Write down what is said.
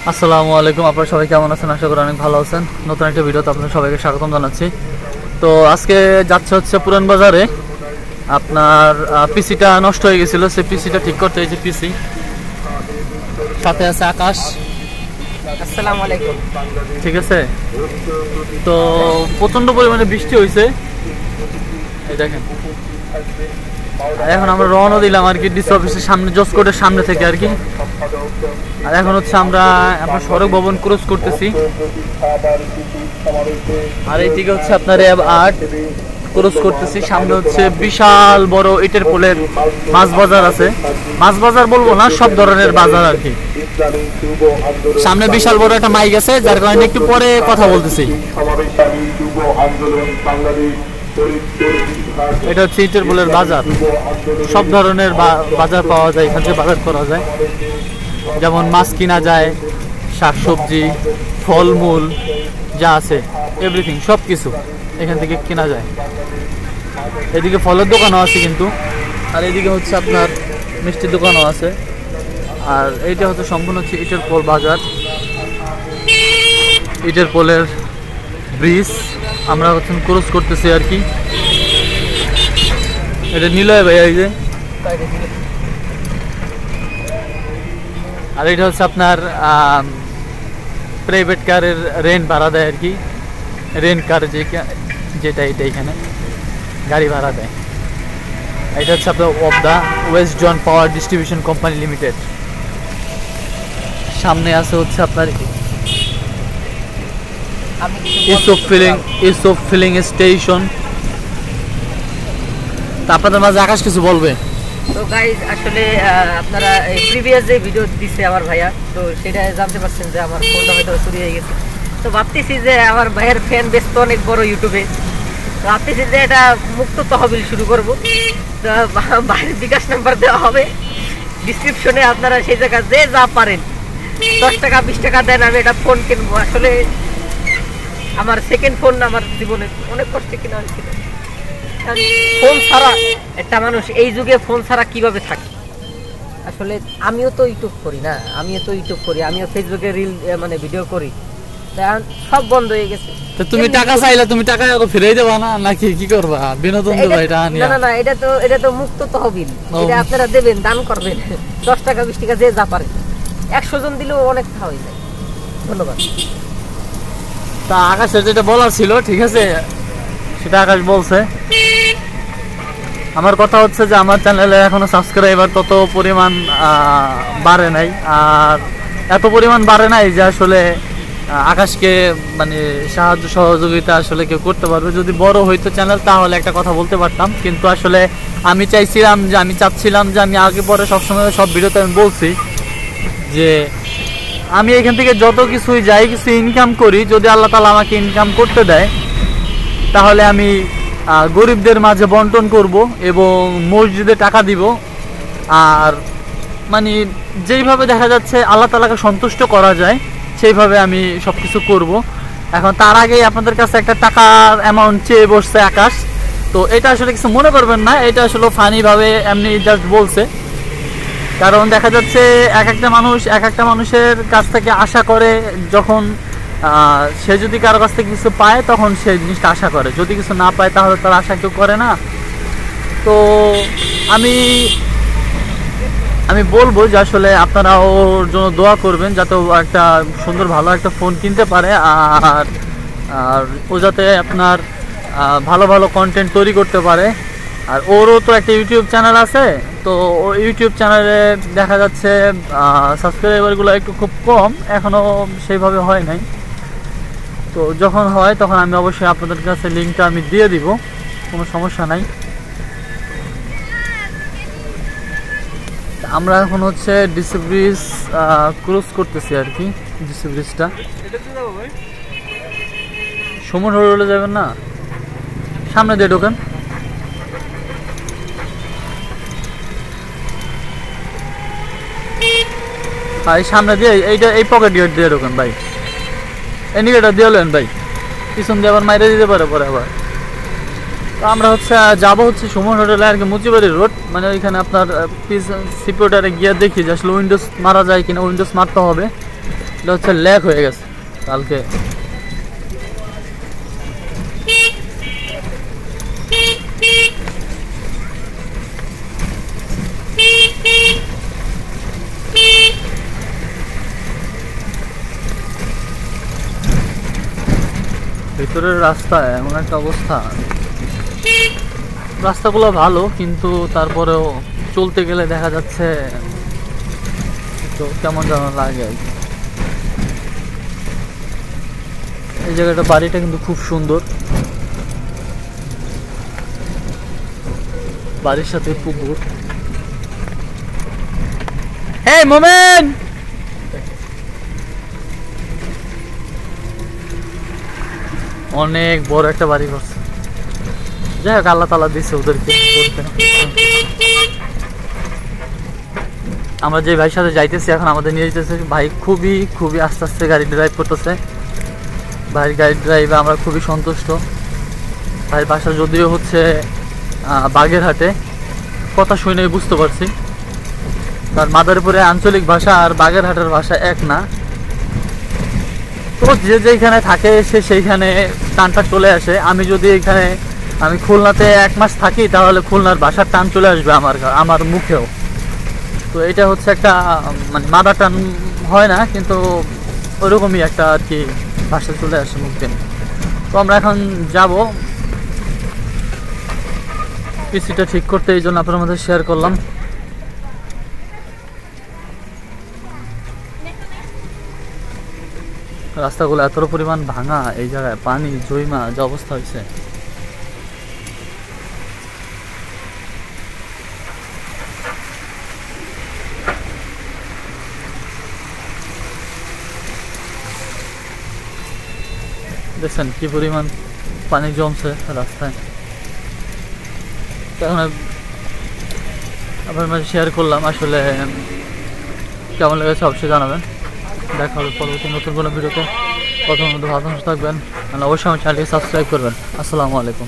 আসসালামু আলাইকুম, আপনারা সবাই কেমন আছেন? আশা করি অনেক ভালো আছেন। নতুন একটা ভিডিওতে আপনাদের সবাইকে স্বাগতম জানাচ্ছি। তো আজকে যাচ্ছে হচ্ছে পুরান বাজারে। আপনার পিসিটা নষ্ট হয়ে গেছিল, সেই পিসিটা ঠিক করতে হয়েছে। পিসি সাথে আছে আকাশ। আসসালামু আলাইকুম। ঠিক আছে, তো প্রচন্ড পরিমাণে বৃষ্টি হয়েছে, এই দেখেন। এখন আমরা রওনা দিলাম আর কি ডিসি অফিসের সামনে, জজ কোর্টের সামনে থেকে আর কি। আর এখন হচ্ছে আমরা আপনার সড়ক ভবন ক্রস করতেছি। আর এইদিকে হচ্ছে আপনার র্যাব 8 ক্রস করতেছি। সামনে হচ্ছে বিশাল বড় ইটের পোলের মাছ বাজার আছে। মাছ বাজার বলবো না, সব ধরনের বাজার আর কি। সামনে বিশাল বড় একটা মাইক আছে, যার কারণে একটু পরে কথা বলতেছি। এটা হচ্ছে ইটের পোলের বাজার। সব ধরনের বাজার পাওয়া যায় এখান থেকে, বাজার করা যায়। যেমন মাছ কিনা যায়, শাকসবজি, ফলমূল যা আছে এভরিথিং সব কিছু এখান থেকে কেনা যায়। এদিকে ফলের দোকানও আছে কিন্তু, আর এদিকে হচ্ছে আপনার মিষ্টির দোকানও আছে। আর এইটা হচ্ছে সম্পূর্ণ হচ্ছে ইটের পোল বাজার, ইটের পোলের ব্রিজ আমরা হচ্ছে ক্রস করতেছি আর কি। এটা নিলয় ভাই, এই যে। আর এটা হচ্ছে আপনার প্রাইভেট কারের রেন্ট ভাড়া দেয় আর কি। রেন্ট কার যেটা এটা এখানে গাড়ি ভাড়া দেয়। এটা হচ্ছে আপনার of the West zone power distribution company limited. সামনে আছে হচ্ছে আপনার ইসব ফিলিং স্টেশন। তা আপনাদের মাঝে আকাশ কিছু বলবে। তো গাইজ আসলে আপনারা প্রিভিয়াস যে ভিডিও দিচ্ছে আমার ভাইয়া, তো সেটা জানতে পারছেন যে আমার ফোনটা হয়তো চুরি হয়ে গেছে। তো ভাবতেছি যে আমার ভাইয়ের ফ্যান বেস তো অনেক বড় ইউটিউবে, তো ভাবতেছি যে এটা মুক্ত তহবিল শুরু করবো। তো ভাইয়ের বিকাশ নাম্বার দেওয়া হবে ডিসক্রিপশনে, আপনারা সেই জায়গায় যে যা পারেন 10 টাকা 20 টাকা দেন, আমি এটা ফোন কিনবো। আসলে আমার সেকেন্ড ফোন আমার জীবনে অনেক কষ্টে কেনা হয়েছিল। ফোন ছাড়া একটা মানুষ এই যুগে ফোন ছাড়া কিভাবে থাকে? আসলে আমিও তো ইউটিউব করি না, আমিও ফেসবুকে রিল মানে ভিডিও করি, সব বন্ধ হয়ে গেছে। তো তুমি টাকা চাইলে তুমি টাকা ফিরিয়ে দেবা না, নাকি কি করবা? বিনোদন দেবা এটা? না না, এটা তো মুক্ত তহবিল, এটা আপনারা দেবেন, দান করবেন 10 টাকা 20 টাকা যে যা পারে। 100 জন দিলেও অনেক হয়ে যায়। ধন্যবাদ। তা আকাশের যেটা বলার ছিল, ঠিক আছে, সেটা আকাশ বলছে। আমার কথা হচ্ছে যে আমার চ্যানেলে এখনো সাবস্ক্রাইবার তত পরিমাণ বাড়ে নাই। আর এত পরিমাণ বাড়ে নাই যে আসলে আকাশকে মানে সাহায্য সহযোগিতা আসলে কেউ করতে পারবে। যদি বড় হইতো চ্যানেল তাহলে একটা কথা বলতে পারতাম, কিন্তু আসলে আমি চাচ্ছিলাম যে আমি আগে পরে সবসময় সব ভিডিওতে আমি বলছি যে আমি এখান থেকে যত কিছুই যাই কিছু ইনকাম করি, যদি আল্লাহ তাআলা আমাকে ইনকাম করতে দেয় তাহলে আমি গরিবদের মাঝে বন্টন করব এবং মসজিদে টাকা দিব। আর মানে যেইভাবে দেখা যাচ্ছে আল্লাহ তাআলাকে সন্তুষ্ট করা যায় সেইভাবে আমি সব কিছু করবো। এখন তার আগেই আপনাদের কাছে একটা টাকার অ্যামাউন্ট চেয়ে বসছে আকাশ। তো এটা আসলে কিছু মনে করবেন না, এটা আসলে ফানিভাবে এমনি জাস্ট বলছে। কারণ দেখা যাচ্ছে এক একটা মানুষের কাছ থেকে আশা করে, যখন সে যদি কারো কাছ থেকে কিছু পায় তখন সে জিনিসটা আশা করে, যদি কিছু না পায় তাহলে তার আশা কেউ করে না। তো আমি বলবো যে আসলে আপনারা ওর জন্য দোয়া করবেন যাতে ও একটা সুন্দর ভালো একটা ফোন কিনতে পারে। আর ও যাতে আপনার ভালো ভালো কন্টেন্ট তৈরি করতে পারে। আর ওরও তো একটা ইউটিউব চ্যানেল আছে, তো ও ইউটিউব চ্যানেলে দেখা যাচ্ছে সাবস্ক্রাইবারগুলো একটু খুব কম, এখনও সেইভাবে হয় নাই। তো যখন হয় তখন আমি অবশ্যই আপনাদের কাছে লিঙ্কটা আমি দিয়ে দিব, কোনো সমস্যা নাই। আমরা এখন হচ্ছে ডিসি ব্রিজ ক্রস করতেছি আর কি। ডিসি ব্রিজটা সমুদ্র রোডে যাবেন না, সামনে দিয়ে ঢোকেন। এই সামনে দিয়ে এই পকেট গেট দিয়ে ঢোকেন ভাই, ইন্ডিকেটর দিয়ে হলেন ভাই, পিছন দিয়ে আবার মাইরে দিতে পারে পরে আবার। তো আমরা হচ্ছে যাবো হচ্ছে সুমন হোটেলে আর কি, মুচিবাড়ি রোড। মানে ওইখানে আপনার সিপিওটারে গিয়ে দেখি যে আসলে উইন্ডোজ মারা যায় কিনা, উইন্ডোজ মারতে হবে। এটা হচ্ছে ল্যাক হয়ে গেছে কালকে। ভিতরের রাস্তা এমন একটা অবস্থা, রাস্তাগুলো ভালো কিন্তু তারপরেও চলতে গেলে দেখা যাচ্ছে তো কেমন যেন লাগে আর কি। এই জায়গাটা বাড়িটা কিন্তু খুব সুন্দর, বাড়ির সাথে পুকুর। এই মোমেন, অনেক বড় একটা বাড়ি করছে। যাই হোক, আল্লাহ তাআলা দিচ্ছে ওদেরকে করতে। আমরা যে ভাইয়ের সাথে যাইতেছি এখন, আমাদের নিয়ে যেতেছে ভাই, খুবই খুবই আস্তে আস্তে গাড়ি ড্রাইভ করতেছে। ভাইয়ের গাড়ি ড্রাইভে আমরা খুবই সন্তুষ্ট। ভাইয়ের বাসা যদিও হচ্ছে বাগেরহাটে, কথা শুনে বুঝতে পারছি, কারণ মাদারীপুরের আঞ্চলিক ভাষা আর বাগেরহাটের ভাষা এক না। তো যে যেখানে থাকে সে সেইখানে টানটা চলে আসে। আমি যদি এখানে, আমি খুলনাতে 1 মাস থাকি, তাহলে খুলনার ভাষার টান চলে আসবে আমার মুখেও। তো এটা হচ্ছে একটা মানে মাদার টান হয় না, কিন্তু ওরকমই একটা আর কি ভাষা চলে আসে মুখ দিয়ে। তো আমরা এখন যাব পিসিটা ঠিক করতে, এই জন্য আপনার মধ্যে শেয়ার করলাম। রাস্তাগুলো এত পরিমাণ ভাঙা, এই জায়গায় পানি জৈমা যে অবস্থা হয়েছে। দেখছেন কি পরিমাণ পানি জমছে রাস্তায়। এখন আপনার মাঝে শেয়ার করলাম, আসলে কেমন লেগেছে অবশ্যই জানাবেন। দেখা হবে পরবর্তী নতুন কোনো ভিডিওতে। প্রথমত ভালো থাকবেন, অবশ্যই আমার চ্যানেলটি সাবস্ক্রাইব করবেন। আসসালামু আলাইকুম।